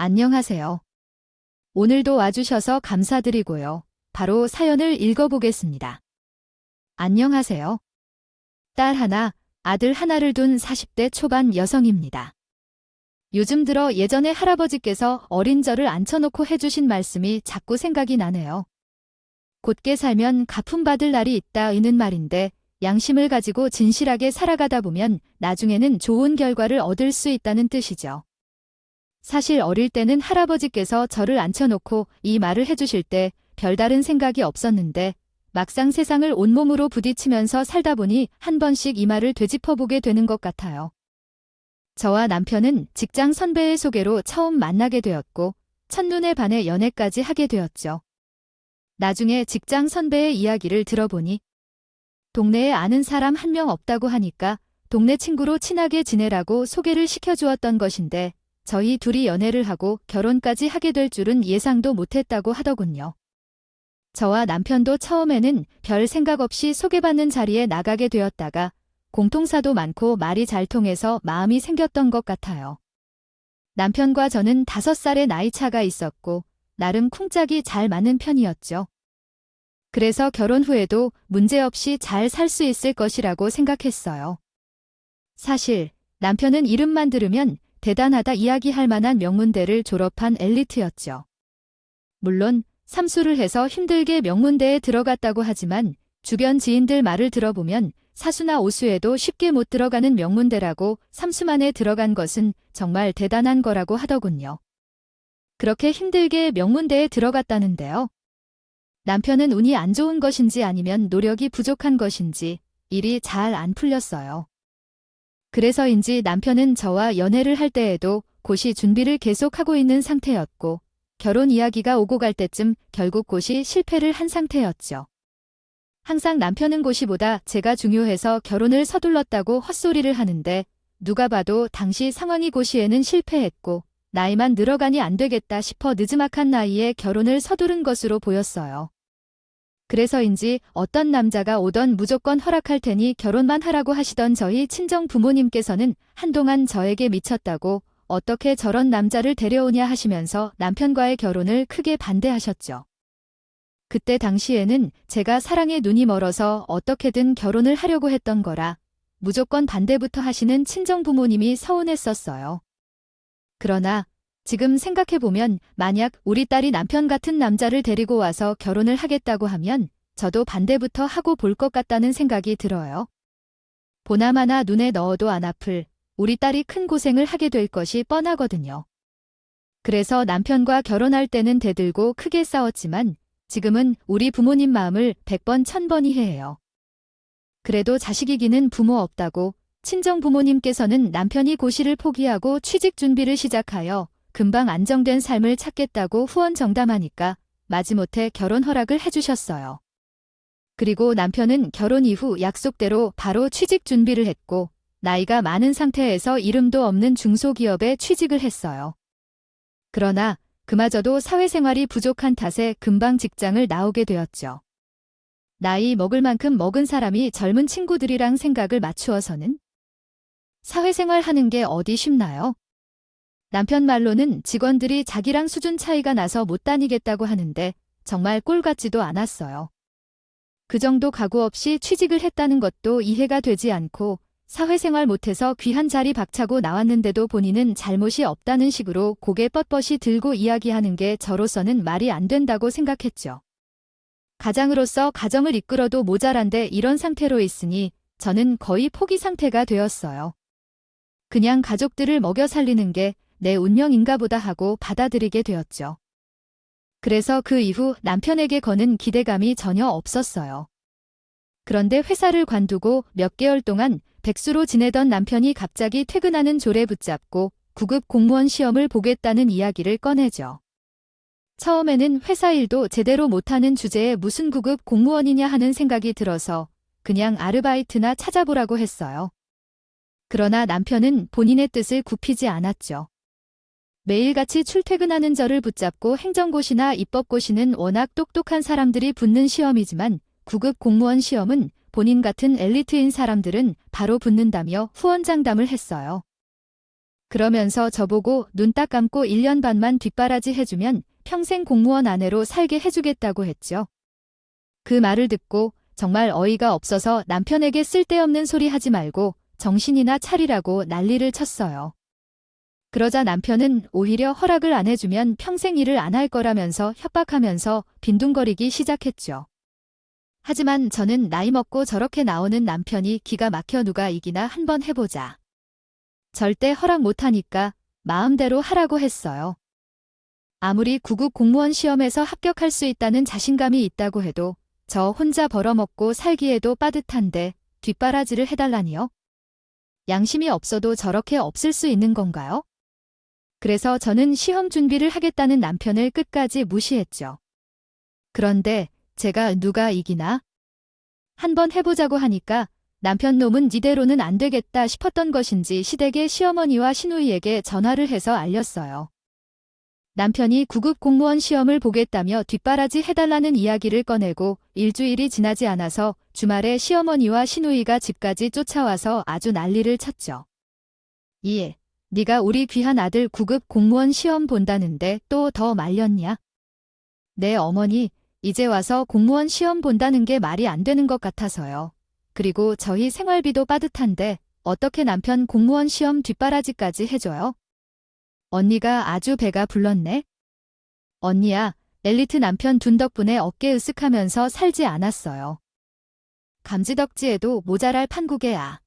안녕하세요. 오늘도 와주셔서 감사드리고요. 바로 사연을 읽어보겠습니다. 안녕하세요. 딸 하나, 아들 하나를 둔 40대 초반 여성입니다. 요즘 들어 예전에 할아버지께서 어린 저를 앉혀놓고 해주신 말씀이 자꾸 생각이 나네요. 곧게 살면 갚음받을 날이 있다는 말인데 양심을 가지고 진실하게 살아가다 보면 나중에는 좋은 결과를 얻을 수 있다는 뜻이죠. 사실 어릴 때는 할아버지께서 저를 앉혀놓고 이 말을 해주실 때 별다른 생각이 없었는데 막상 세상을 온몸으로 부딪히면서 살다 보니 한 번씩 이 말을 되짚어보게 되는 것 같아요. 저와 남편은 직장 선배의 소개로 처음 만나게 되었고 첫눈에 반해 연애까지 하게 되었죠. 나중에 직장 선배의 이야기를 들어보니 동네에 아는 사람 한 명 없다고 하니까 동네 친구로 친하게 지내라고 소개를 시켜주었던 것인데 저희 둘이 연애를 하고 결혼까지 하게 될 줄은 예상도 못했다고 하더군요. 저와 남편도 처음에는 별 생각 없이 소개받는 자리에 나가게 되었다가 공통사도 많고 말이 잘 통해서 마음이 생겼던 것 같아요. 남편과 저는 5살의 나이 차가 있었고 나름 쿵짝이 잘 맞는 편이었죠. 그래서 결혼 후에도 문제없이 잘 살 수 있을 것이라고 생각했어요. 사실 남편은 이름만 들으면 대단하다 이야기할 만한 명문대를 졸업한 엘리트였죠. 물론 삼수를 해서 힘들게 명문대에 들어갔다고 하지만 주변 지인들 말을 들어보면 사수나 오수에도 쉽게 못 들어가는 명문대라고 삼수만에 들어간 것은 정말 대단한 거라고 하더군요. 그렇게 힘들게 명문대에 들어갔다는데요. 남편은 운이 안 좋은 것인지 아니면 노력이 부족한 것인지 일이 잘 안 풀렸어요. 그래서인지 남편은 저와 연애를 할 때에도 고시 준비를 계속하고 있는 상태였고 결혼 이야기가 오고 갈 때쯤 결국 고시 실패를 한 상태였죠. 항상 남편은 고시보다 제가 중요해서 결혼을 서둘렀다고 헛소리를 하는데 누가 봐도 당시 상황이 고시에는 실패했고 나이만 늘어가니 안 되겠다 싶어 느지막한 나이에 결혼을 서두른 것으로 보였어요. 그래서인지 어떤 남자가 오던 무조건 허락할 테니 결혼만 하라고 하시던 저희 친정 부모님께서는 한동안 저에게 미쳤다고 어떻게 저런 남자를 데려오냐 하시면서 남편과의 결혼을 크게 반대하셨죠. 그때 당시에는 제가 사랑에 눈이 멀어서 어떻게든 결혼을 하려고 했던 거라 무조건 반대부터 하시는 친정 부모님이 서운했었어요. 그러나 지금 생각해보면 만약 우리 딸이 남편 같은 남자를 데리고 와서 결혼을 하겠다고 하면 저도 반대부터 하고 볼 것 같다는 생각이 들어요. 보나마나 눈에 넣어도 안 아플 우리 딸이 큰 고생을 하게 될 것이 뻔하거든요. 그래서 남편과 결혼할 때는 대들고 크게 싸웠지만 지금은 우리 부모님 마음을 100번 1000번 이해해요. 그래도 자식이기는 부모 없다고 친정 부모님께서는 남편이 고시를 포기하고 취직 준비를 시작하여 금방 안정된 삶을 찾겠다고 후원정담하니까 마지못해 결혼 허락을 해주셨어요. 그리고 남편은 결혼 이후 약속대로 바로 취직 준비를 했고 나이가 많은 상태에서 이름도 없는 중소기업에 취직을 했어요. 그러나 그마저도 사회생활이 부족한 탓에 금방 직장을 나오게 되었죠. 나이 먹을 만큼 먹은 사람이 젊은 친구들이랑 생각을 맞추어서는 사회생활 하는 게 어디 쉽나요? 남편 말로는 직원들이 자기랑 수준 차이가 나서 못 다니겠다고 하는데 정말 꼴 같지도 않았어요. 그 정도 각오 없이 취직을 했다는 것도 이해가 되지 않고 사회생활 못해서 귀한 자리 박차고 나왔는데도 본인은 잘못이 없다는 식으로 고개 뻣뻣이 들고 이야기하는 게 저로서는 말이 안 된다고 생각했죠. 가장으로서 가정을 이끌어도 모자란데 이런 상태로 있으니 저는 거의 포기 상태가 되었어요. 그냥 가족들을 먹여 살리는 게 내 운명인가 보다 하고 받아들이게 되었죠. 그래서 그 이후 남편에게 거는 기대감이 전혀 없었어요. 그런데 회사를 관두고 몇 개월 동안 백수로 지내던 남편이 갑자기 퇴근하는 조례 붙잡고 9급 공무원 시험을 보겠다는 이야기를 꺼내죠. 처음에는 회사 일도 제대로 못하는 주제에 무슨 9급 공무원이냐 하는 생각이 들어서 그냥 아르바이트나 찾아보라고 했어요. 그러나 남편은 본인의 뜻을 굽히지 않았죠. 매일같이 출퇴근하는 저를 붙잡고 행정고시나 입법고시는 워낙 똑똑한 사람들이 붙는 시험이지만 9급 공무원 시험은 본인 같은 엘리트인 사람들은 바로 붙는다며 후원장담을 했어요. 그러면서 저보고 눈 딱 감고 1년 반만 뒷바라지 해주면 평생 공무원 아내로 살게 해주겠다고 했죠. 그 말을 듣고 정말 어이가 없어서 남편에게 쓸데없는 소리 하지 말고 정신이나 차리라고 난리를 쳤어요. 그러자 남편은 오히려 허락을 안 해주면 평생 일을 안 할 거라면서 협박하면서 빈둥거리기 시작했죠. 하지만 저는 나이 먹고 저렇게 나오는 남편이 기가 막혀 누가 이기나 한번 해보자. 절대 허락 못하니까 마음대로 하라고 했어요. 아무리 구급 공무원 시험에서 합격할 수 있다는 자신감이 있다고 해도 저 혼자 벌어먹고 살기에도 빠듯한데 뒷바라지를 해달라니요? 양심이 없어도 저렇게 없을 수 있는 건가요? 그래서 저는 시험 준비를 하겠다는 남편을 끝까지 무시했죠. 그런데 제가 누가 이기나? 한번 해보자고 하니까 남편 놈은 니대로는 안 되겠다 싶었던 것인지 시댁의 시어머니와 시누이에게 전화를 해서 알렸어요. 남편이 구급 공무원 시험을 보겠다며 뒷바라지 해달라는 이야기를 꺼내고 일주일이 지나지 않아서 주말에 시어머니와 시누이가 집까지 쫓아와서 아주 난리를 쳤죠. 이, 네가 우리 귀한 아들 구급 공무원 시험 본다는데 또 더 말렸냐? 네 어머니, 이제 와서 공무원 시험 본다는 게 말이 안 되는 것 같아서요. 그리고 저희 생활비도 빠듯한데 어떻게 남편 공무원 시험 뒷바라지까지 해줘요? 언니가 아주 배가 불렀네. 언니야, 엘리트 남편 둔 덕분에 어깨 으쓱하면서 살지 않았어요. 감지덕지에도 모자랄 판국이야.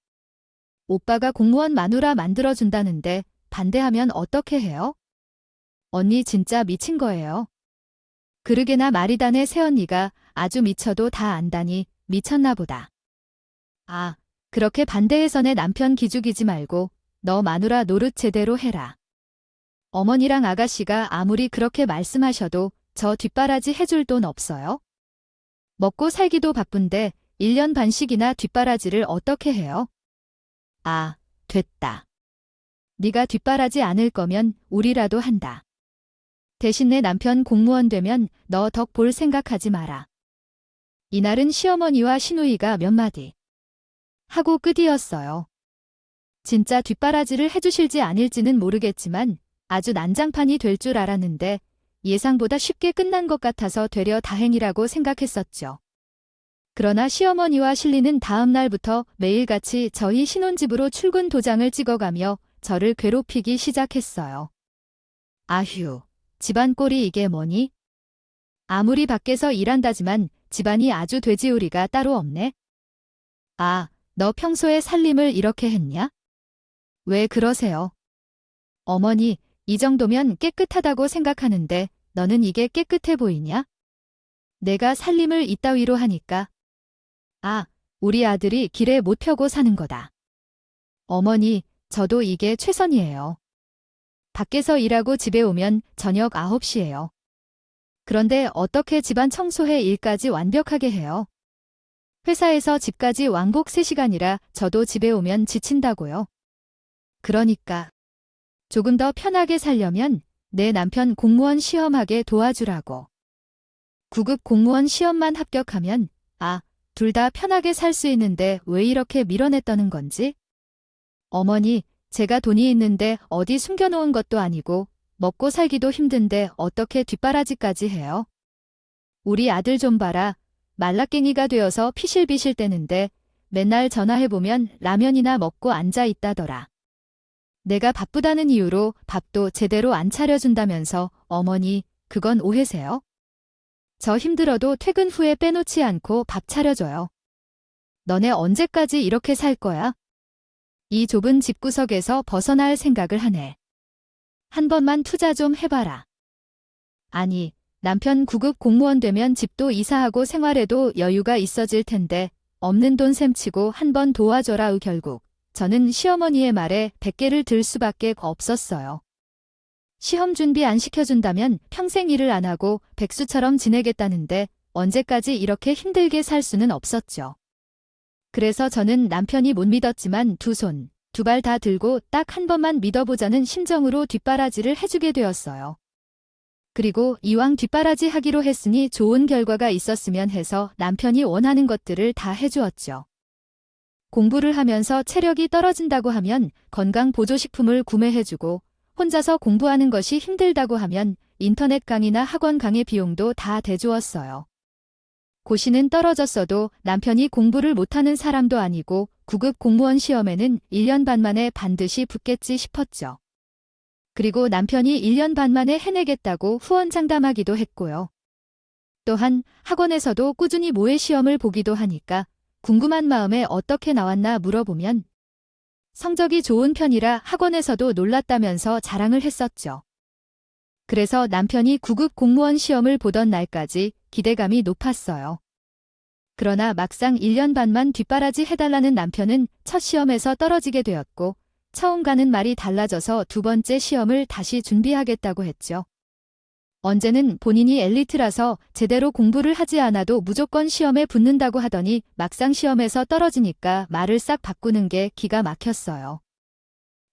오빠가 공무원 마누라 만들어준다는데 반대하면 어떻게 해요? 언니 진짜 미친 거예요. 그러게나 마리단의 새언니가 아주 미쳐도 다 안다니 미쳤나 보다. 아, 그렇게 반대해서 내 남편 기죽이지 말고 너 마누라 노릇 제대로 해라. 어머니랑 아가씨가 아무리 그렇게 말씀하셔도 저 뒷바라지 해줄 돈 없어요? 먹고 살기도 바쁜데 1년 반씩이나 뒷바라지를 어떻게 해요? 아, 됐다. 네가 뒷바라지 않을 거면 우리라도 한다. 대신 내 남편 공무원 되면 너 덕 볼 생각하지 마라. 이날은 시어머니와 시누이가 몇 마디 하고 끝이었어요. 진짜 뒷바라지를 해주실지 아닐지는 모르겠지만 아주 난장판이 될 줄 알았는데 예상보다 쉽게 끝난 것 같아서 되려 다행이라고 생각했었죠. 그러나 시어머니와 실리는 다음 날부터 매일같이 저희 신혼집으로 출근 도장을 찍어가며 저를 괴롭히기 시작했어요. 아휴, 집안 꼴이 이게 뭐니? 아무리 밖에서 일한다지만 집안이 아주 돼지우리가 따로 없네. 아, 너 평소에 살림을 이렇게 했냐? 왜 그러세요? 어머니, 이 정도면 깨끗하다고 생각하는데 너는 이게 깨끗해 보이냐? 내가 살림을 이따위로 하니까. 아, 우리 아들이 길에 못 펴고 사는 거다. 어머니, 저도 이게 최선이에요. 밖에서 일하고 집에 오면 저녁 9시예요. 그런데 어떻게 집안 청소해 일까지 완벽하게 해요? 회사에서 집까지 왕복 3시간이라 저도 집에 오면 지친다고요. 그러니까 조금 더 편하게 살려면 내 남편 공무원 시험하게 도와주라고. 구급 공무원 시험만 합격하면 둘 다 편하게 살 수 있는데 왜 이렇게 밀어냈다는 건지? 어머니, 제가 돈이 있는데 어디 숨겨놓은 것도 아니고 먹고 살기도 힘든데 어떻게 뒷바라지까지 해요? 우리 아들 좀 봐라. 말라깽이가 되어서 피실비실 대는데 맨날 전화해보면 라면이나 먹고 앉아 있다더라. 내가 바쁘다는 이유로 밥도 제대로 안 차려준다면서 어머니, 그건 오해세요? 저 힘들어도 퇴근 후에 빼놓지 않고 밥 차려줘요. 너네 언제까지 이렇게 살 거야? 이 좁은 집구석에서 벗어날 생각을 하네. 한 번만 투자 좀 해봐라. 아니, 남편 구급 공무원 되면 집도 이사하고 생활에도 여유가 있어질 텐데 없는 돈 셈치고 한 번 도와줘라. 결국 저는 시어머니의 말에 100개를 들 수밖에 없었어요. 시험 준비 안 시켜준다면 평생 일을 안 하고 백수처럼 지내겠다는데 언제까지 이렇게 힘들게 살 수는 없었죠. 그래서 저는 남편이 못 믿었지만 두 손, 두 발 다 들고 딱 한 번만 믿어보자는 심정으로 뒷바라지를 해주게 되었어요. 그리고 이왕 뒷바라지 하기로 했으니 좋은 결과가 있었으면 해서 남편이 원하는 것들을 다 해주었죠. 공부를 하면서 체력이 떨어진다고 하면 건강보조식품을 구매해주고 혼자서 공부하는 것이 힘들다고 하면 인터넷 강의나 학원 강의 비용도 다 대주었어요. 고시는 떨어졌어도 남편이 공부를 못하는 사람도 아니고 9급 공무원 시험에는 1년 반 만에 반드시 붙겠지 싶었죠. 그리고 남편이 1년 반 만에 해내겠다고 후원장담하기도 했고요. 또한 학원에서도 꾸준히 모의 시험을 보기도 하니까 궁금한 마음에 어떻게 나왔나 물어보면 성적이 좋은 편이라 학원에서도 놀랐다면서 자랑을 했었죠. 그래서 남편이 9급 공무원 시험을 보던 날까지 기대감이 높았어요. 그러나 막상 1년 반만 뒷바라지 해달라는 남편은 첫 시험에서 떨어지게 되었고 처음 가는 말이 달라져서 두 번째 시험을 다시 준비하겠다고 했죠. 언제는 본인이 엘리트라서 제대로 공부를 하지 않아도 무조건 시험에 붙는다고 하더니 막상 시험에서 떨어지니까 말을 싹 바꾸는 게 기가 막혔어요.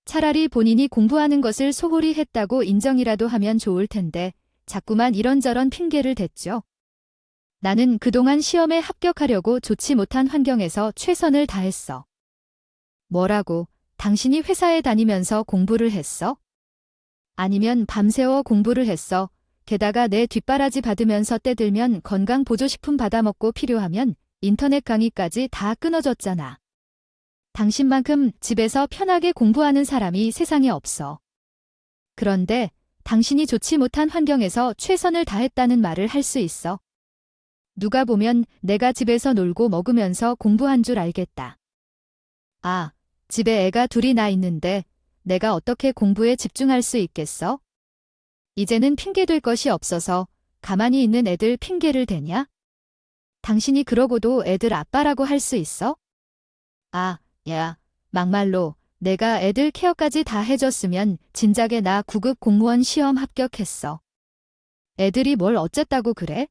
차라리 본인이 공부하는 것을 소홀히 했다고 인정이라도 하면 좋을 텐데 자꾸만 이런저런 핑계를 댔죠. 나는 그동안 시험에 합격하려고 좋지 못한 환경에서 최선을 다했어. 뭐라고? 당신이 회사에 다니면서 공부를 했어? 아니면 밤새워 공부를 했어? 게다가 내 뒷바라지 받으면서 때들면 건강보조식품 받아먹고 필요하면 인터넷 강의까지 다 끊어졌잖아. 당신만큼 집에서 편하게 공부하는 사람이 세상에 없어. 그런데 당신이 좋지 못한 환경에서 최선을 다했다는 말을 할 수 있어? 누가 보면 내가 집에서 놀고 먹으면서 공부한 줄 알겠다. 아, 집에 애가 둘이 나 있는데 내가 어떻게 공부에 집중할 수 있겠어? 이제는 핑계댈 것이 없어서 가만히 있는 애들 핑계를 대냐? 당신이 그러고도 애들 아빠라고 할 수 있어? 아, 야, 막말로 내가 애들 케어까지 다 해줬으면 진작에 나 9급 공무원 시험 합격했어. 애들이 뭘 어쨌다고 그래?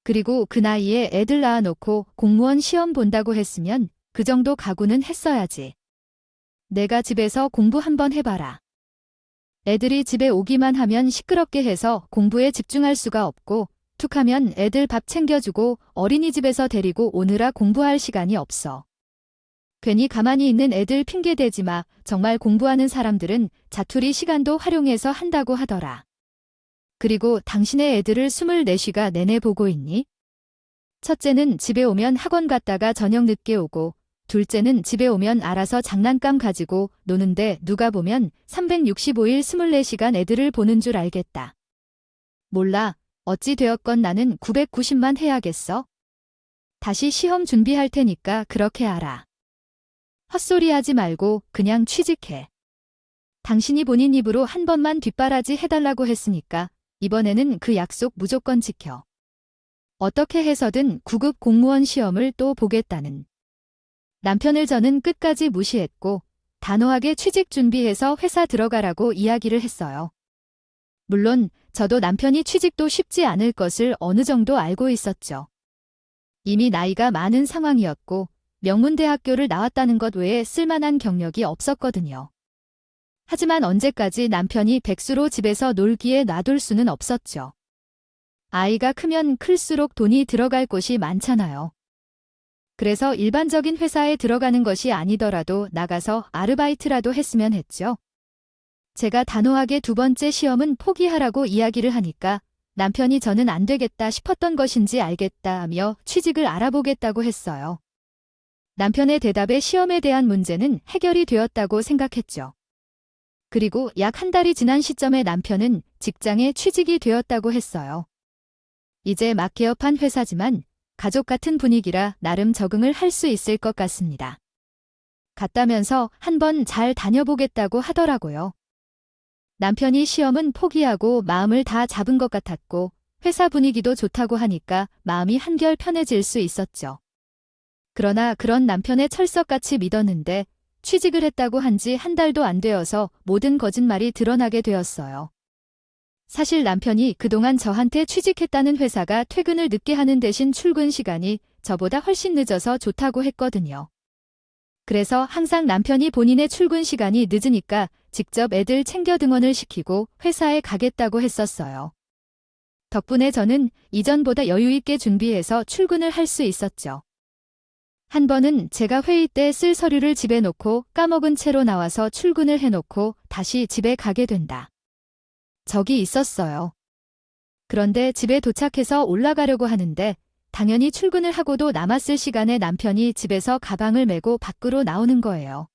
그리고 그 나이에 애들 낳아놓고 공무원 시험 본다고 했으면 그 정도 각오는 했어야지. 내가 집에서 공부 한번 해봐라. 애들이 집에 오기만 하면 시끄럽게 해서 공부에 집중할 수가 없고 툭하면 애들 밥 챙겨주고 어린이집에서 데리고 오느라 공부할 시간이 없어. 괜히 가만히 있는 애들 핑계대지 마. 정말 공부하는 사람들은 자투리 시간도 활용해서 한다고 하더라. 그리고 당신의 애들을 24시가 내내 보고 있니? 첫째는 집에 오면 학원 갔다가 저녁 늦게 오고 둘째는 집에 오면 알아서 장난감 가지고 노는데 누가 보면 365일 24시간 애들을 보는 줄 알겠다. 몰라. 어찌 되었건 나는 990만 해야겠어. 다시 시험 준비할 테니까 그렇게 알아. 헛소리하지 말고 그냥 취직해. 당신이 본인 입으로 한 번만 뒷바라지 해달라고 했으니까 이번에는 그 약속 무조건 지켜. 어떻게 해서든 9급 공무원 시험을 또 보겠다는. 남편을 저는 끝까지 무시했고 단호하게 취직 준비해서 회사 들어가라고 이야기를 했어요. 물론 저도 남편이 취직도 쉽지 않을 것을 어느 정도 알고 있었죠. 이미 나이가 많은 상황이었고 명문대학교를 나왔다는 것 외에 쓸만한 경력이 없었거든요. 하지만 언제까지 남편이 백수로 집에서 놀기에 놔둘 수는 없었죠. 아이가 크면 클수록 돈이 들어갈 곳이 많잖아요. 그래서 일반적인 회사에 들어가는 것이 아니더라도 나가서 아르바이트라도 했으면 했죠. 제가 단호하게 두 번째 시험은 포기하라고 이야기를 하니까 남편이 저는 안 되겠다 싶었던 것인지 알겠다며 취직을 알아보겠다고 했어요. 남편의 대답에 시험에 대한 문제는 해결이 되었다고 생각했죠. 그리고 약 한 달이 지난 시점에 남편은 직장에 취직이 되었다고 했어요. 이제 막 개업한 회사지만 가족 같은 분위기라 나름 적응을 할 수 있을 것 같습니다. 갔다면서 한번 잘 다녀보겠다고 하더라고요. 남편이 시험은 포기하고 마음을 다 잡은 것 같았고 회사 분위기도 좋다고 하니까 마음이 한결 편해질 수 있었죠. 그러나 그런 남편의 철석같이 믿었는데 취직을 했다고 한 지 한 달도 안 되어서 모든 거짓말이 드러나게 되었어요. 사실 남편이 그동안 저한테 취직했다는 회사가 퇴근을 늦게 하는 대신 출근 시간이 저보다 훨씬 늦어서 좋다고 했거든요. 그래서 항상 남편이 본인의 출근 시간이 늦으니까 직접 애들 챙겨 등원을 시키고 회사에 가겠다고 했었어요. 덕분에 저는 이전보다 여유 있게 준비해서 출근을 할 수 있었죠. 한 번은 제가 회의 때 쓸 서류를 집에 놓고 까먹은 채로 나와서 출근을 해놓고 다시 집에 가게 된다. 적이 있었어요. 그런데 집에 도착해서 올라가려고 하는데 당연히 출근을 하고도 남았을 시간에 남편이 집에서 가방을 메고 밖으로 나오는 거예요.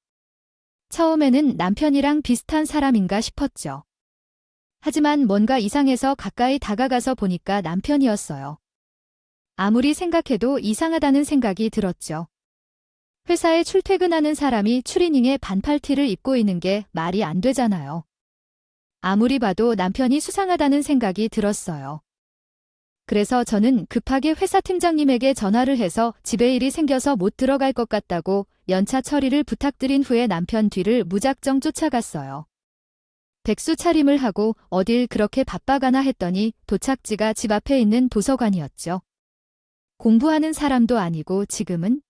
처음에는 남편이랑 비슷한 사람인가 싶었죠. 하지만 뭔가 이상해서 가까이 다가가서 보니까 남편이었어요. 아무리 생각해도 이상하다는 생각이 들었죠. 회사에 출퇴근하는 사람이 추리닝에 반팔티를 입고 있는 게 말이 안 되잖아요. 아무리 봐도 남편이 수상하다는 생각이 들었어요. 그래서 저는 급하게 회사 팀장님에게 전화를 해서 집에 일이 생겨서 못 들어갈 것 같다고 연차 처리를 부탁드린 후에 남편 뒤를 무작정 쫓아갔어요. 백수 차림을 하고 어딜 그렇게 바빠가나 했더니 도착지가 집 앞에 있는 도서관이었죠. 공부하는 사람도 아니고 지금은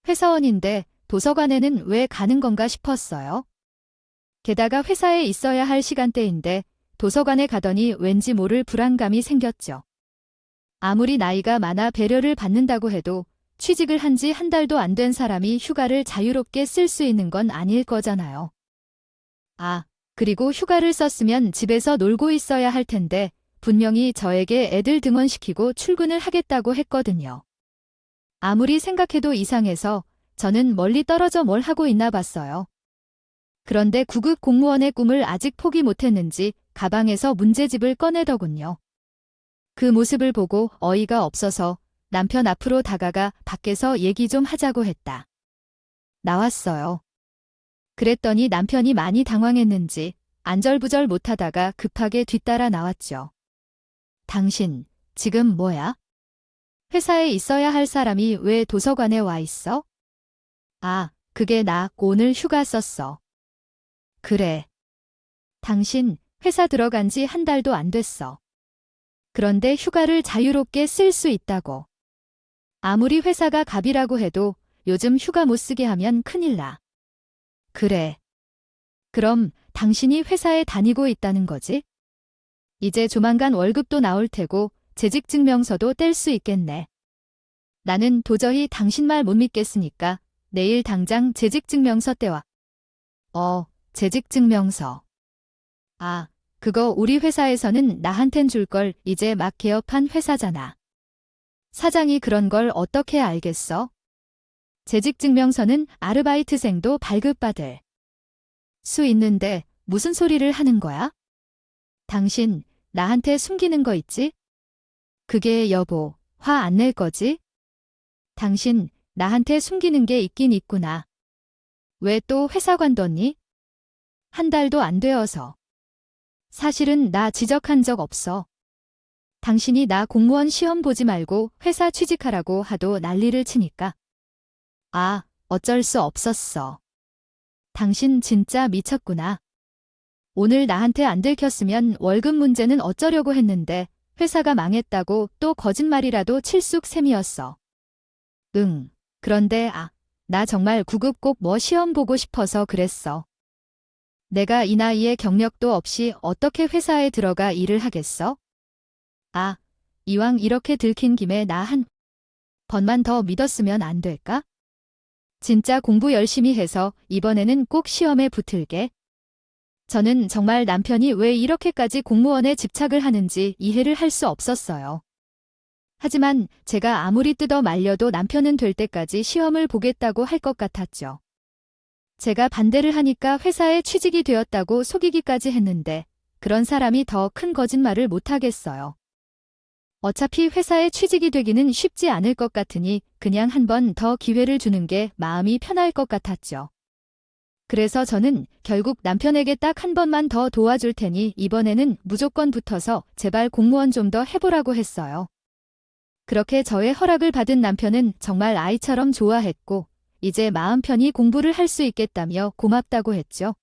회사원인데 도서관에는 왜 가는 건가 싶었어요. 게다가 회사에 있어야 할 시간대인데 도서관에 가더니 왠지 모를 불안감이 생겼죠. 아무리 나이가 많아 배려를 받는다고 해도 취직을 한 지 한 달도 안 된 사람이 휴가를 자유롭게 쓸 수 있는 건 아닐 거잖아요. 그리고 휴가를 썼으면 집에서 놀고 있어야 할 텐데 분명히 저에게 애들 등원시키고 출근을 하겠다고 했거든요. 아무리 생각해도 이상해서 저는 멀리 떨어져 뭘 하고 있나 봤어요. 그런데 9급 공무원의 꿈을 아직 포기 못했는지 가방에서 문제집을 꺼내더군요. 그 모습을 보고 어이가 없어서 남편 앞으로 다가가 밖에서 얘기 좀 하자고 했다. 나왔어요. 그랬더니 남편이 많이 당황했는지 안절부절 못하다가 급하게 뒤따라 나왔죠. 당신, 지금 뭐야? 회사에 있어야 할 사람이 왜 도서관에 와 있어? 그게 나 오늘 휴가 썼어. 그래. 당신 회사 들어간 지 한 달도 안 됐어. 그런데 휴가를 자유롭게 쓸 수 있다고. 아무리 회사가 갑이라고 해도 요즘 휴가 못 쓰게 하면 큰일 나. 그래. 그럼 당신이 회사에 다니고 있다는 거지? 이제 조만간 월급도 나올 테고 재직증명서도 뗄 수 있겠네. 나는 도저히 당신 말 못 믿겠으니까 내일 당장 재직증명서 떼와. 재직증명서. 그거 우리 회사에서는 나한텐 줄 걸 이제 막 개업한 회사잖아. 사장이 그런 걸 어떻게 알겠어? 재직증명서는 아르바이트생도 발급받을 수 있는데 무슨 소리를 하는 거야? 당신 나한테 숨기는 거 있지? 그게 여보, 화 안 낼 거지? 당신 나한테 숨기는 게 있긴 있구나. 왜 또 회사 관뒀니? 한 달도 안 되어서. 사실은 나 지적한 적 없어. 당신이 나 공무원 시험 보지 말고 회사 취직하라고 하도 난리를 치니까. 어쩔 수 없었어. 당신 진짜 미쳤구나. 오늘 나한테 안 들켰으면 월급 문제는 어쩌려고 했는데 회사가 망했다고 또 거짓말이라도 칠 쑥셈이었어. 그런데 나 정말 9급 꼭 시험 보고 싶어서 그랬어. 내가 이 나이에 경력도 없이 어떻게 회사에 들어가 일을 하겠어? 이왕 이렇게 들킨 김에 나 한 번만 더 믿었으면 안 될까? 진짜 공부 열심히 해서 이번에는 꼭 시험에 붙을게. 저는 정말 남편이 왜 이렇게까지 공무원에 집착을 하는지 이해를 할 수 없었어요. 하지만 제가 아무리 뜯어 말려도 남편은 될 때까지 시험을 보겠다고 할 것 같았죠. 제가 반대를 하니까 회사에 취직이 되었다고 속이기까지 했는데 그런 사람이 더 큰 거짓말을 못하겠어요. 어차피 회사에 취직이 되기는 쉽지 않을 것 같으니 그냥 한 번 더 기회를 주는 게 마음이 편할 것 같았죠. 그래서 저는 결국 남편에게 딱 한 번만 더 도와줄 테니 이번에는 무조건 붙어서 제발 공무원 좀 더 해보라고 했어요. 그렇게 저의 허락을 받은 남편은 정말 아이처럼 좋아했고 이제 마음 편히 공부를 할 수 있겠다며 고맙다고 했죠.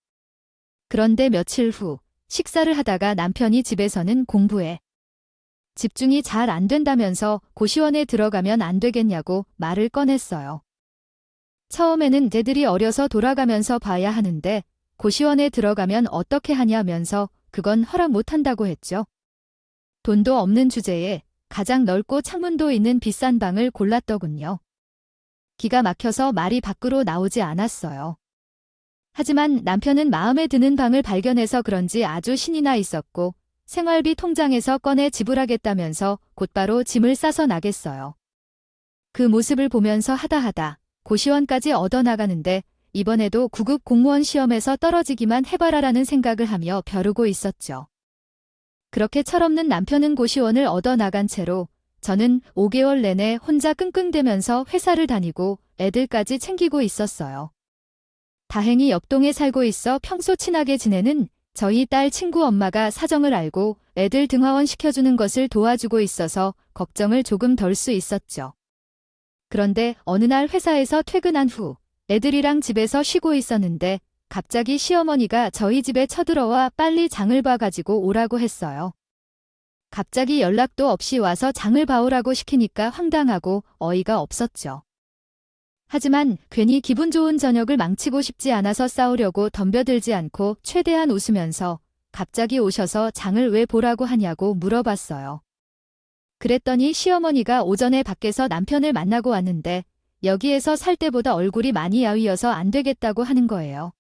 그런데 며칠 후 식사를 하다가 남편이 집에서는 공부에 집중이 잘 안 된다면서 고시원에 들어가면 안 되겠냐고 말을 꺼냈어요. 처음에는 애들이 어려서 돌아가면서 봐야 하는데 고시원에 들어가면 어떻게 하냐면서 그건 허락 못한다고 했죠. 돈도 없는 주제에 가장 넓고 창문도 있는 비싼 방을 골랐더군요. 기가 막혀서 말이 밖으로 나오지 않았어요. 하지만 남편은 마음에 드는 방을 발견해서 그런지 아주 신이 나 있었고 생활비 통장에서 꺼내 지불하겠다면서 곧바로 짐을 싸서 나겠어요. 그 모습을 보면서 하다 고시원까지 얻어나가는데 이번에도 구급 공무원 시험에서 떨어지기만 해봐라라는 생각을 하며 벼르고 있었죠. 그렇게 철없는 남편은 고시원을 얻어나간 채로 저는 5개월 내내 혼자 끙끙대면서 회사를 다니고 애들까지 챙기고 있었어요. 다행히 옆동에 살고 있어 평소 친하게 지내는 저희 딸 친구 엄마가 사정을 알고 애들 등하원 시켜주는 것을 도와주고 있어서 걱정을 조금 덜 수 있었죠. 그런데 어느 날 회사에서 퇴근한 후 애들이랑 집에서 쉬고 있었는데 갑자기 시어머니가 저희 집에 쳐들어와 빨리 장을 봐가지고 오라고 했어요. 갑자기 연락도 없이 와서 장을 봐오라고 시키니까 황당하고 어이가 없었죠. 하지만 괜히 기분 좋은 저녁을 망치고 싶지 않아서 싸우려고 덤벼들지 않고 최대한 웃으면서 갑자기 오셔서 장을 왜 보라고 하냐고 물어봤어요. 그랬더니 시어머니가 오전에 밖에서 남편을 만나고 왔는데 여기에서 살 때보다 얼굴이 많이 야위어서 안 되겠다고 하는 거예요.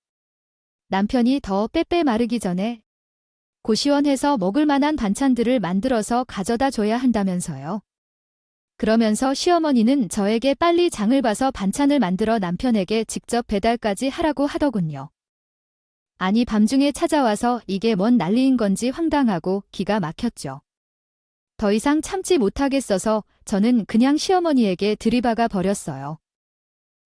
남편이 더 빼빼 마르기 전에 고시원에서 먹을 만한 반찬들을 만들어서 가져다 줘야 한다면서요. 그러면서 시어머니는 저에게 빨리 장을 봐서 반찬을 만들어 남편에게 직접 배달까지 하라고 하더군요. 아니 밤중에 찾아와서 이게 뭔 난리인 건지 황당하고 기가 막혔죠. 더 이상 참지 못하겠어서 저는 그냥 시어머니에게 들이박아 버렸어요.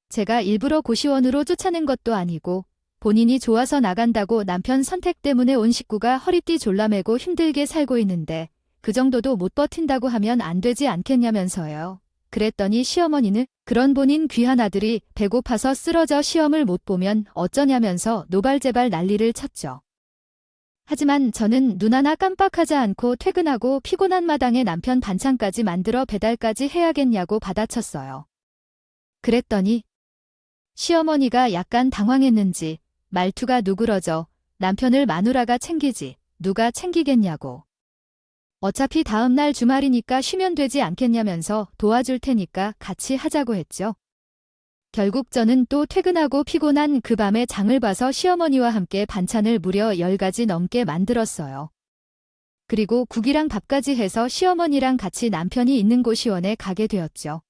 제가 일부러 고시원으로 쫓아낸 것도 아니고 본인이 좋아서 나간다고 남편 선택 때문에 온 식구가 허리띠 졸라매고 힘들게 살고 있는데 그 정도도 못 버틴다고 하면 안 되지 않겠냐면서요. 그랬더니 시어머니는 그런 본인 귀한 아들이 배고파서 쓰러져 시험을 못 보면 어쩌냐면서 노발제발 난리를 쳤죠. 하지만 저는 눈 하나 깜빡하지 않고 퇴근하고 피곤한 마당에 남편 반찬까지 만들어 배달까지 해야겠냐고 받아쳤어요. 그랬더니 시어머니가 약간 당황했는지 말투가 누그러져 남편을 마누라가 챙기지 누가 챙기겠냐고. 어차피 다음날 주말이니까 쉬면 되지 않겠냐면서 도와줄 테니까 같이 하자고 했죠. 결국 저는 또 퇴근하고 피곤한 그 밤에 장을 봐서 시어머니와 함께 반찬을 무려 10가지 넘게 만들었어요. 그리고 국이랑 밥까지 해서 시어머니랑 같이 남편이 있는 고시원에 가게 되었죠.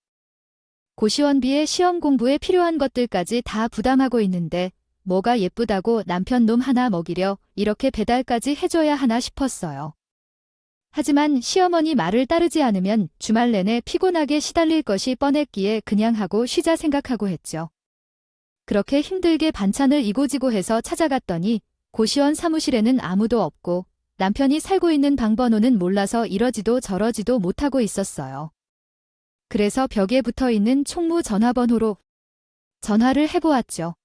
고시원비에 시험 공부에 필요한 것들까지 다 부담하고 있는데 뭐가 예쁘다고 남편 놈 하나 먹이려 이렇게 배달까지 해줘야 하나 싶었어요. 하지만 시어머니 말을 따르지 않으면 주말 내내 피곤하게 시달릴 것이 뻔했기에 그냥 하고 쉬자 생각하고 했죠. 그렇게 힘들게 반찬을 이고지고 해서 찾아갔더니 고시원 사무실에는 아무도 없고 남편이 살고 있는 방 번호는 몰라서 이러지도 저러지도 못하고 있었어요. 그래서 벽에 붙어있는 총무 전화번호로 전화를 해보았죠.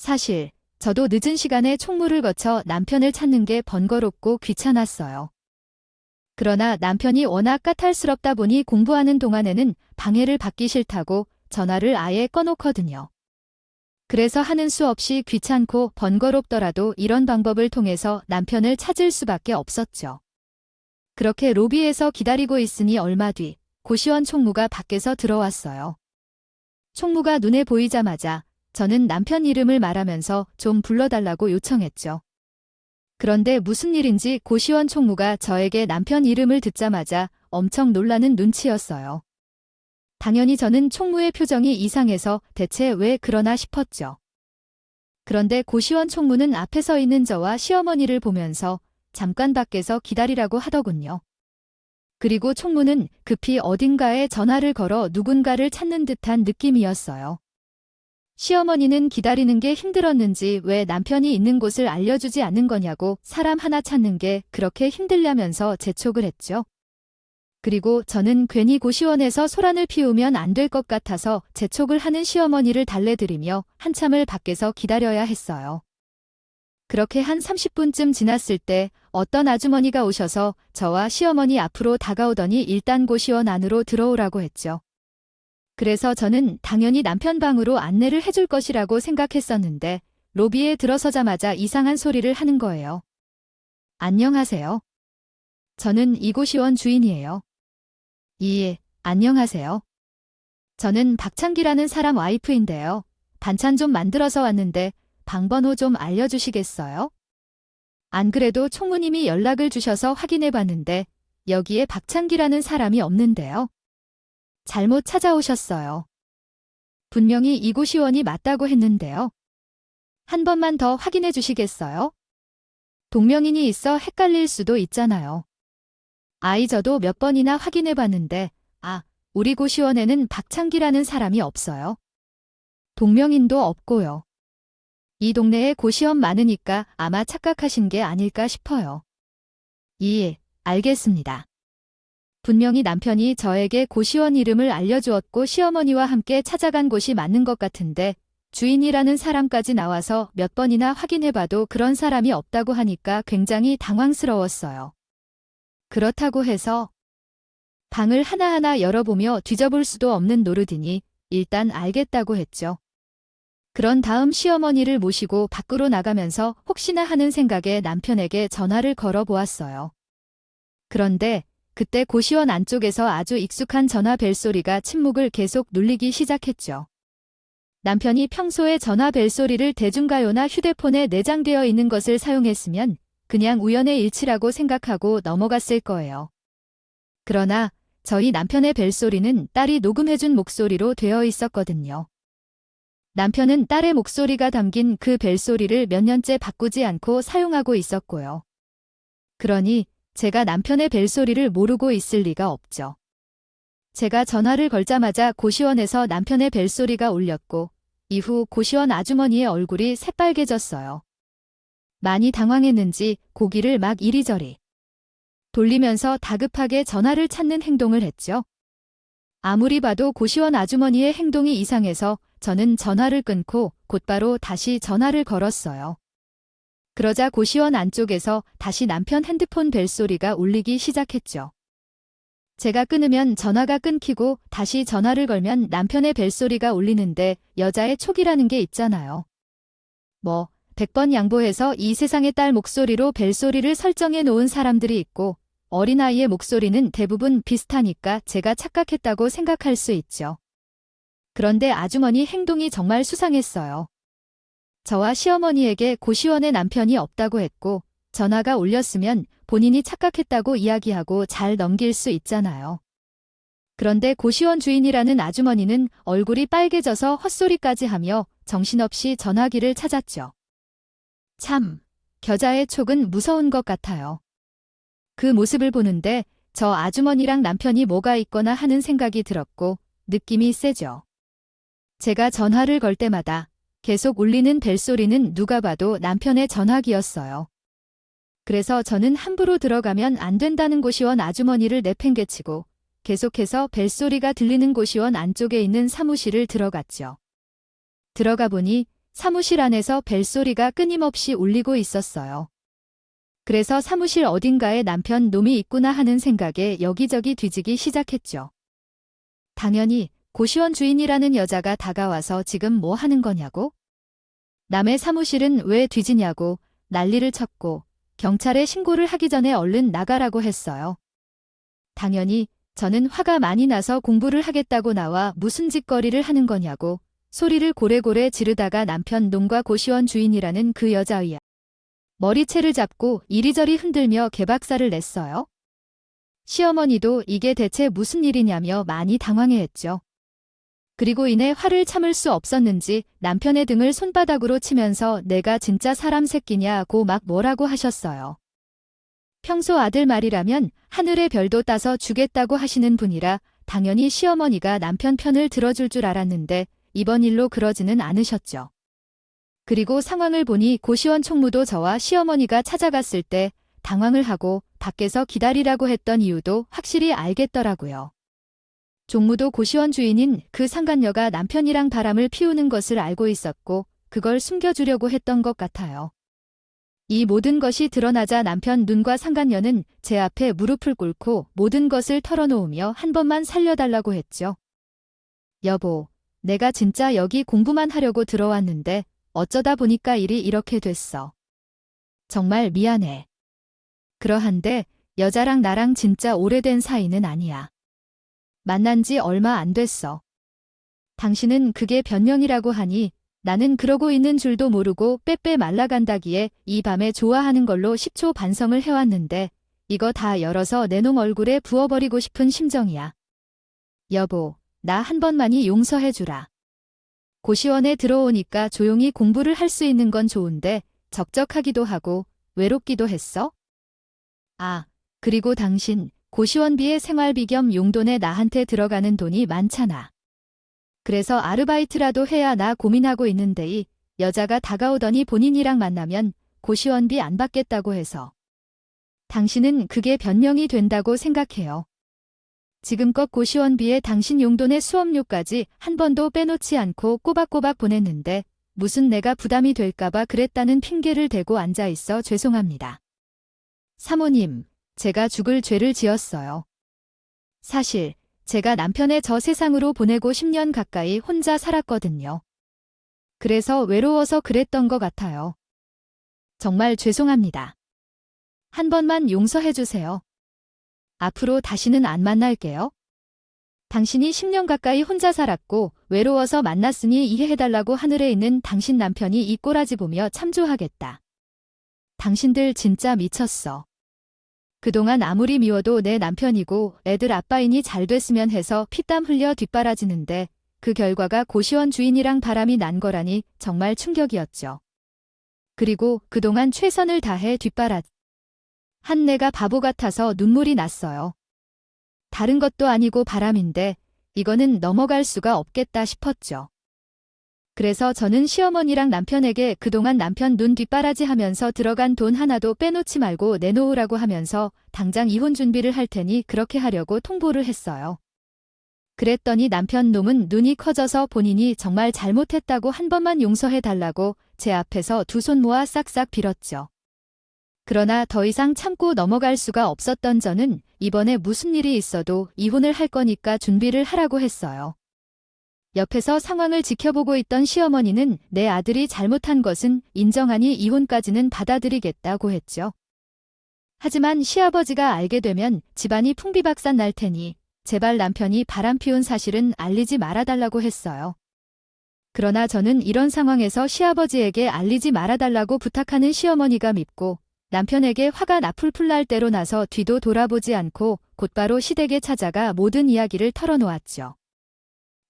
사실 저도 늦은 시간에 총무를 거쳐 남편을 찾는 게 번거롭고 귀찮았어요. 그러나 남편이 워낙 까탈스럽다 보니 공부하는 동안에는 방해를 받기 싫다고 전화를 아예 꺼놓거든요. 그래서 하는 수 없이 귀찮고 번거롭더라도 이런 방법을 통해서 남편을 찾을 수밖에 없었죠. 그렇게 로비에서 기다리고 있으니 얼마 뒤 고시원 총무가 밖에서 들어왔어요. 총무가 눈에 보이자마자 저는 남편 이름을 말하면서 좀 불러달라고 요청했죠. 그런데 무슨 일인지 고시원 총무가 저에게 남편 이름을 듣자마자 엄청 놀라는 눈치였어요. 당연히 저는 총무의 표정이 이상해서 대체 왜 그러나 싶었죠. 그런데 고시원 총무는 앞에 서 있는 저와 시어머니를 보면서 잠깐 밖에서 기다리라고 하더군요. 그리고 총무는 급히 어딘가에 전화를 걸어 누군가를 찾는 듯한 느낌이었어요. 시어머니는 기다리는 게 힘들었는지 왜 남편이 있는 곳을 알려주지 않는 거냐고 사람 하나 찾는 게 그렇게 힘들냐면서 재촉을 했죠. 그리고 저는 괜히 고시원에서 소란을 피우면 안 될 것 같아서 재촉을 하는 시어머니를 달래드리며 한참을 밖에서 기다려야 했어요. 그렇게 한 30분쯤 지났을 때 어떤 아주머니가 오셔서 저와 시어머니 앞으로 다가오더니 일단 고시원 안으로 들어오라고 했죠. 그래서 저는 당연히 남편 방으로 안내를 해줄 것이라고 생각했었는데 로비에 들어서자마자 이상한 소리를 하는 거예요. 안녕하세요. 저는 이 고시원 주인이에요. 예, 안녕하세요. 저는 박창기라는 사람 와이프인데요. 반찬 좀 만들어서 왔는데 방번호 좀 알려주시겠어요? 안 그래도 총무님이 연락을 주셔서 확인해 봤는데 여기에 박창기라는 사람이 없는데요. 잘못 찾아오셨어요. 분명히 이 고시원이 맞다고 했는데요. 한 번만 더 확인해 주시겠어요? 동명인이 있어 헷갈릴 수도 있잖아요. 저도 몇 번이나 확인해 봤는데, 우리 고시원에는 박창기라는 사람이 없어요. 동명인도 없고요. 이 동네에 고시원 많으니까 아마 착각하신 게 아닐까 싶어요. 알겠습니다. 분명히 남편이 저에게 고시원 이름을 알려주었고 시어머니와 함께 찾아간 곳이 맞는 것 같은데 주인이라는 사람까지 나와서 몇 번이나 확인해봐도 그런 사람이 없다고 하니까 굉장히 당황스러웠어요. 그렇다고 해서 방을 하나하나 열어보며 뒤져볼 수도 없는 노릇이니 일단 알겠다고 했죠. 그런 다음 시어머니를 모시고 밖으로 나가면서 혹시나 하는 생각에 남편에게 전화를 걸어보았어요. 그런데 그때 고시원 안쪽에서 아주 익숙한 전화 벨소리가 침묵을 계속 눌리기 시작했죠. 남편이 평소에 전화 벨소리를 대중가요나 휴대폰에 내장되어 있는 것을 사용했으면 그냥 우연의 일치라고 생각하고 넘어갔을 거예요. 그러나 저희 남편의 벨소리는 딸이 녹음해준 목소리로 되어 있었거든요. 남편은 딸의 목소리가 담긴 그 벨소리를 몇 년째 바꾸지 않고 사용하고 있었고요. 그러니 제가 남편의 벨소리를 모르고 있을 리가 없죠. 제가 전화를 걸자마자 고시원에서 남편의 벨소리가 울렸고 이후 고시원 아주머니의 얼굴이 새빨개졌어요. 많이 당황했는지 고기를 막 이리저리 돌리면서 다급하게 전화를 찾는 행동을 했죠. 아무리 봐도 고시원 아주머니의 행동이 이상해서 저는 전화를 끊고 곧바로 다시 전화를 걸었어요. 그러자 고시원 안쪽에서 다시 남편 핸드폰 벨소리가 울리기 시작했죠. 제가 끊으면 전화가 끊기고 다시 전화를 걸면 남편의 벨소리가 울리는데 여자의 촉이라는 게 있잖아요. 100번 양보해서 이 세상의 딸 목소리로 벨소리를 설정해 놓은 사람들이 있고 어린아이의 목소리는 대부분 비슷하니까 제가 착각했다고 생각할 수 있죠. 그런데 아주머니 행동이 정말 수상했어요. 저와 시어머니에게 고시원에 남편이 없다고 했고 전화가 울렸으면 본인이 착각했다고 이야기하고 잘 넘길 수 있잖아요. 그런데 고시원 주인이라는 아주머니는 얼굴이 빨개져서 헛소리까지 하며 정신없이 전화기를 찾았죠. 참, 겨자의 촉은 무서운 것 같아요. 그 모습을 보는데 저 아주머니랑 남편이 뭐가 있거나 하는 생각이 들었고 느낌이 세죠. 제가 전화를 걸 때마다 계속 울리는 벨소리는 누가 봐도 남편의 전화기였어요. 그래서 저는 함부로 들어가면 안 된다는 고시원 아주머니를 내팽개치고 계속해서 벨소리가 들리는 고시원 안쪽에 있는 사무실을 들어갔죠. 들어가 보니 사무실 안에서 벨소리가 끊임없이 울리고 있었어요. 그래서 사무실 어딘가에 남편 놈이 있구나 하는 생각에 여기저기 뒤지기 시작했죠. 당연히 고시원 주인이라는 여자가 다가와서 지금 뭐 하는 거냐고? 남의 사무실은 왜 뒤지냐고 난리를 쳤고 경찰에 신고를 하기 전에 얼른 나가라고 했어요. 당연히 저는 화가 많이 나서 공부를 하겠다고 나와 무슨 짓거리를 하는 거냐고 소리를 고래고래 지르다가 남편 놈과 고시원 주인이라는 그 여자의 머리채를 잡고 이리저리 흔들며 개박살을 냈어요. 시어머니도 이게 대체 무슨 일이냐며 많이 당황해했죠. 그리고 이내 화를 참을 수 없었는지 남편의 등을 손바닥으로 치면서 내가 진짜 사람 새끼냐고 막 뭐라고 하셨어요. 평소 아들 말이라면 하늘의 별도 따서 주겠다고 하시는 분이라 당연히 시어머니가 남편 편을 들어줄 줄 알았는데 이번 일로 그러지는 않으셨죠. 그리고 상황을 보니 고시원 총무도 저와 시어머니가 찾아갔을 때 당황을 하고 밖에서 기다리라고 했던 이유도 확실히 알겠더라고요. 종무도 고시원 주인인 그 상간녀가 남편이랑 바람을 피우는 것을 알고 있었고 그걸 숨겨주려고 했던 것 같아요. 이 모든 것이 드러나자 남편 눈과 상간녀는 제 앞에 무릎을 꿇고 모든 것을 털어놓으며 한 번만 살려달라고 했죠. 여보, 내가 진짜 여기 공부만 하려고 들어왔는데 어쩌다 보니까 일이 이렇게 됐어. 정말 미안해. 그러한데 여자랑 나랑 진짜 오래된 사이는 아니야. 만난 지 얼마 안 됐어. 당신은 그게 변명이라고 하니 나는 그러고 있는 줄도 모르고 빼빼 말라간다기에 이 밤에 좋아하는 걸로 10초 반성을 해왔는데 이거 다 열어서 내 놈 얼굴에 부어버리고 싶은 심정이야. 여보, 나 한 번만이 용서해주라. 고시원에 들어오니까 조용히 공부를 할 수 있는 건 좋은데 적적하기도 하고 외롭기도 했어? 아, 그리고 당신 고시원비에 생활비 겸 용돈에 나한테 들어가는 돈이 많잖아. 그래서 아르바이트라도 해야 나 고민하고 있는데 여자가 다가오더니 본인이랑 만나면 고시원비 안 받겠다고 해서. 당신은 그게 변명이 된다고 생각해요. 지금껏 고시원비에 당신 용돈의 수업료까지 한 번도 빼놓지 않고 꼬박꼬박 보냈는데 무슨 내가 부담이 될까봐 그랬다는 핑계를 대고 앉아있어 죄송합니다. 사모님, 제가 죽을 죄를 지었어요. 사실 제가 남편의 저 세상으로 보내고 10년 가까이 혼자 살았거든요. 그래서 외로워서 그랬던 것 같아요. 정말 죄송합니다. 한 번만 용서해주세요. 앞으로 다시는 안 만날게요. 당신이 10년 가까이 혼자 살았고 외로워서 만났으니 이해해달라고 하늘에 있는 당신 남편이 이 꼬라지 보며 참조하겠다. 당신들 진짜 미쳤어. 그동안 아무리 미워도 내 남편이고 애들 아빠이니 잘 됐으면 해서 피땀 흘려 뒷바라지는데 그 결과가 고시원 주인이랑 바람이 난 거라니 정말 충격이었죠. 그리고 그동안 최선을 다해 한 내가 바보 같아서 눈물이 났어요. 다른 것도 아니고 바람인데 이거는 넘어갈 수가 없겠다 싶었죠. 그래서 저는 시어머니랑 남편에게 그동안 남편 눈 뒷바라지 하면서 들어간 돈 하나도 빼놓지 말고 내놓으라고 하면서 당장 이혼 준비를 할 테니 그렇게 하려고 통보를 했어요. 그랬더니 남편 놈은 눈이 커져서 본인이 정말 잘못했다고 한 번만 용서해달라고 제 앞에서 두 손 모아 싹싹 빌었죠. 그러나 더 이상 참고 넘어갈 수가 없었던 저는 이번에 무슨 일이 있어도 이혼을 할 거니까 준비를 하라고 했어요. 옆에서 상황을 지켜보고 있던 시어머니는 내 아들이 잘못한 것은 인정하니 이혼까지는 받아들이겠다고 했죠. 하지만 시아버지가 알게 되면 집안이 풍비박산 날 테니 제발 남편이 바람 피운 사실은 알리지 말아달라고 했어요. 그러나 저는 이런 상황에서 시아버지에게 알리지 말아달라고 부탁하는 시어머니가 밉고 남편에게 화가 나풀풀 날 때로 나서 뒤도 돌아보지 않고 곧바로 시댁에 찾아가 모든 이야기를 털어놓았죠.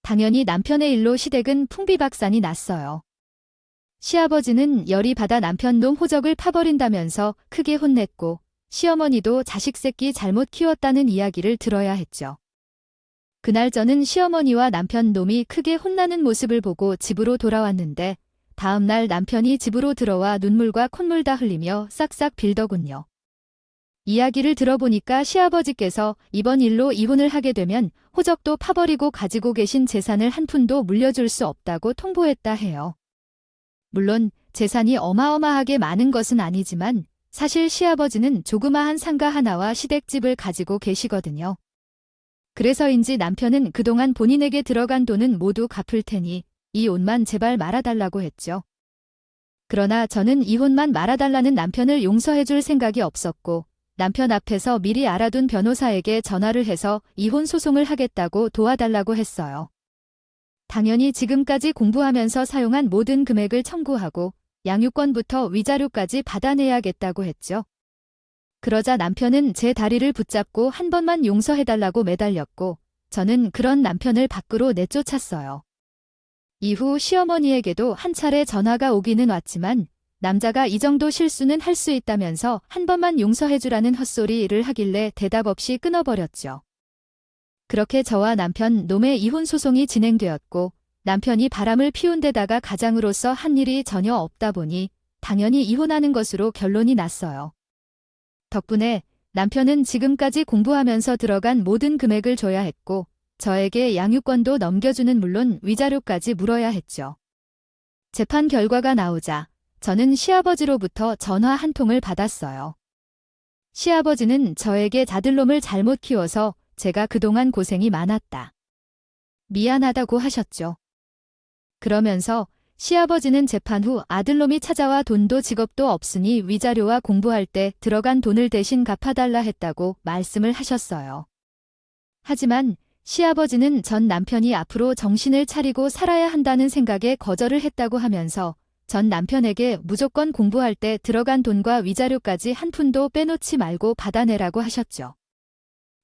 당연히 남편의 일로 시댁은 풍비박산이 났어요. 시아버지는 열이 받아 남편 놈 호적을 파버린다면서 크게 혼냈고 시어머니도 자식 새끼 잘못 키웠다는 이야기를 들어야 했죠. 그날 저는 시어머니와 남편 놈이 크게 혼나는 모습을 보고 집으로 돌아왔는데 다음 날 남편이 집으로 들어와 눈물과 콧물 다 흘리며 싹싹 빌더군요. 이야기를 들어보니까 시아버지께서 이번 일로 이혼을 하게 되면 호적도 파버리고 가지고 계신 재산을 한 푼도 물려줄 수 없다고 통보했다 해요. 물론 재산이 어마어마하게 많은 것은 아니지만 사실 시아버지는 조그마한 상가 하나와 시댁집을 가지고 계시거든요. 그래서인지 남편은 그동안 본인에게 들어간 돈은 모두 갚을 테니 이 옷만 제발 말아달라고 했죠. 그러나 저는 이혼만 말아달라는 남편을 용서해줄 생각이 없었고 남편 앞에서 미리 알아둔 변호사에게 전화를 해서 이혼 소송을 하겠다고 도와달라고 했어요. 당연히 지금까지 공부하면서 사용한 모든 금액을 청구하고 양육권부터 위자료까지 받아내야겠다고 했죠. 그러자 남편은 제 다리를 붙잡고 한 번만 용서해달라고 매달렸고 저는 그런 남편을 밖으로 내쫓았어요. 이후 시어머니에게도 한 차례 전화가 오기는 왔지만 남자가 이 정도 실수는 할 수 있다면서 한 번만 용서해주라는 헛소리를 하길래 대답 없이 끊어버렸죠. 그렇게 저와 남편 놈의 이혼 소송이 진행되었고 남편이 바람을 피운 데다가 가장으로서 한 일이 전혀 없다 보니 당연히 이혼하는 것으로 결론이 났어요. 덕분에 남편은 지금까지 공부하면서 들어간 모든 금액을 줘야 했고 저에게 양육권도 넘겨주는 물론 위자료까지 물어야 했죠. 재판 결과가 나오자 저는 시아버지로부터 전화 한 통을 받았어요. 시아버지는 저에게 자들놈을 잘못 키워서 제가 그동안 고생이 많았다. 미안하다고 하셨죠. 그러면서 시아버지는 재판 후 아들놈이 찾아와 돈도 직업도 없으니 위자료와 공부할 때 들어간 돈을 대신 갚아달라 했다고 말씀을 하셨어요. 하지만 시아버지는 전 남편이 앞으로 정신을 차리고 살아야 한다는 생각에 거절을 했다고 하면서 전 남편에게 무조건 공부할 때 들어간 돈과 위자료까지 한 푼도 빼놓지 말고 받아내라고 하셨죠.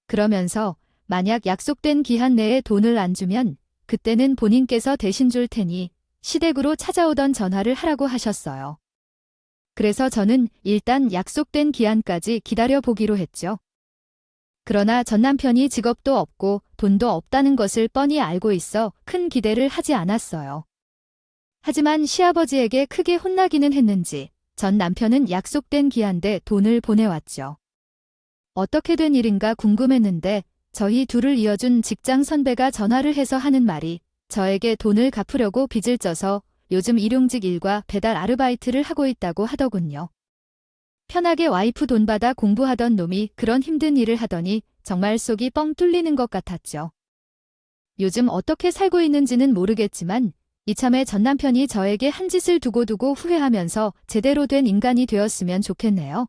그러면서 만약 약속된 기한 내에 돈을 안 주면 그때는 본인께서 대신 줄 테니 시댁으로 찾아오던 전화를 하라고 하셨어요. 그래서 저는 일단 약속된 기한까지 기다려 보기로 했죠. 그러나 전 남편이 직업도 없고 돈도 없다는 것을 뻔히 알고 있어 큰 기대를 하지 않았어요. 하지만 시아버지에게 크게 혼나기는 했는지 전 남편은 약속된 기한대 돈을 보내왔죠. 어떻게 된 일인가 궁금했는데 저희 둘을 이어준 직장 선배가 전화를 해서 하는 말이 저에게 돈을 갚으려고 빚을 져서 요즘 일용직 일과 배달 아르바이트를 하고 있다고 하더군요. 편하게 와이프 돈 받아 공부하던 놈이 그런 힘든 일을 하더니 정말 속이 뻥 뚫리는 것 같았죠. 요즘 어떻게 살고 있는지는 모르겠지만 이참에 전 남편이 저에게 한 짓을 두고두고 후회하면서 제대로 된 인간이 되었으면 좋겠네요.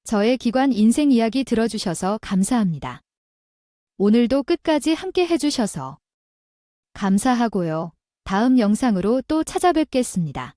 저의 기관 인생 이야기 들어주셔서 감사합니다. 오늘도 끝까지 함께 해주셔서 감사하고요. 다음 영상으로 또 찾아뵙겠습니다.